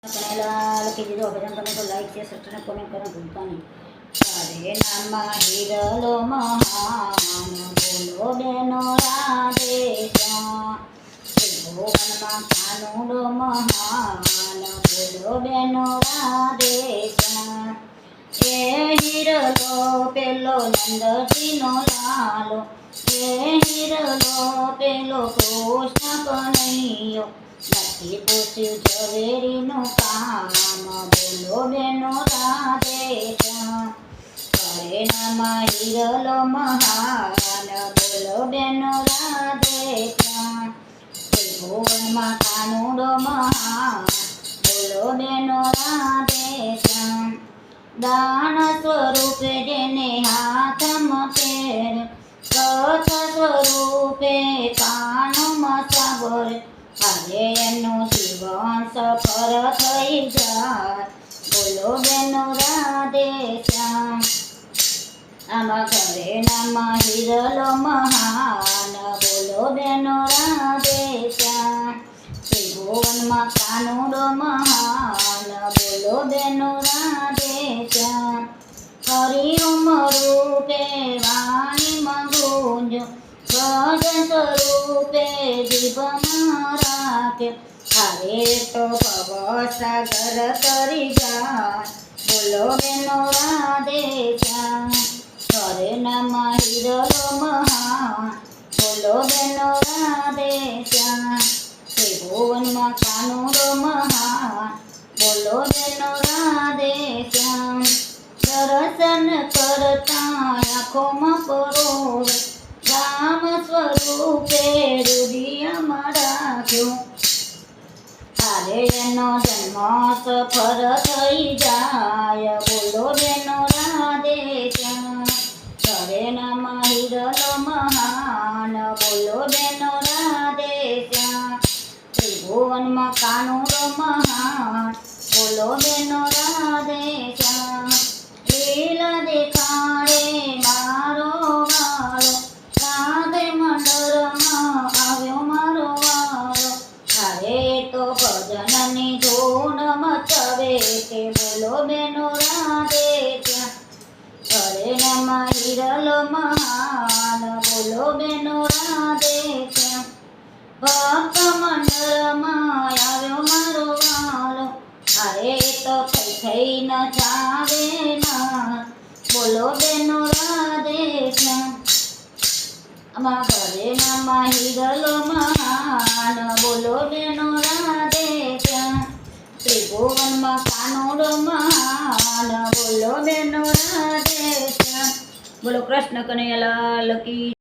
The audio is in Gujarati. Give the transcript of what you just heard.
લખી દીધો ભજન તમે તો લાઈક શેર સબસ્ક્રાઇબ કોમેન્ટ કરવાનું ભૂલતા નહીં. તારે નામમાં હિરલો મહાન બોલો બેનો રાધે શ્યામ. ભુવનમાં કાનુડો મહાન બોલો બેનો રાધે શ્યામ. એ હિરલો પેલો નંદજીનો લાલો, એ હિરલો પેલો કૃષ્ણ કનૈયો. નથી પૂછ્યું ઝવેરીનું કામ બોલો બેનો રાધે શ્યામ. કરે નામમાં હિરલો મહાન બોલો બેનો રાધે શ્યામ. ભુવનમાં કાનુડો મહાન બોલો બેનો રાધે શ્યામ. દાન સ્વરૂપે જેને હાથમાં પહેર, કથા સ્વરૂપે કાનમાં સાબર. આજે એનું જીવન સફળ થઈ જાય બોલો બેનો રાધે શ્યામ. આમાં ઘરે નામમાં હિરલો મહાન બોલો બેનો રાધે શ્યામ. ત્રિભુવનમાં કાનુડો મહાન બોલો બેનો રાધે શ્યામ. હરિઓમ રૂપે વાણીમાં ગુંજો, ભજન સ્વરૂપે જીવમાં રાખ્યો. હવે તો ભવસાગર તરી જાય બોલો બેનો રાધે શ્યામ. ઘરે નામમાં હિરલો મહાન બોલો બેનો રાધે શ્યામ. ત્રિભુવનમાં કાનુડો મહાન બોલો બેનો રાધે શ્યામ. દર્શન કરતા આંખોમાં પરોવે, રામ સ્વરૂપે હૃદયમાં રાખ્યો. આજે એનો જન્મ સફળ થઈ જાય બોલો બેનો રાધે શ્યામ. ઘરે નામમાં હિરલો મહાન બોલો બેનો રાધે શ્યામ. ત્રિભુવનમાં કાનુડો મહાન બોલો બેનો રાધે શ્યામ. લીલા દેખાડે મારો વાળો, રાધે મંડળમાં આવ્યો મારો વાળો. હવે તો ભજનની ધૂન મચાવે કે બોલો બેનો રાધે શ્યામ. ઘરે નામમાં હિરલો મહાન બોલો બેનો રાધે શ્યામ. ભક્ત મંડળમાં આવ્યો મારો વાળો. અરે તો થઈ ન જાવે ના બોલો બેનો રાધે શ્યામ. આમાં ઘરે નામમાં હિરલો મહાન બોલો બેનો રાધે શ્યામ. ત્રિભુવનમાં કાનુડો મહાન બોલો બેનો રાધે શ્યામ. બોલો કૃષ્ણ કનૈયા લાલ કી.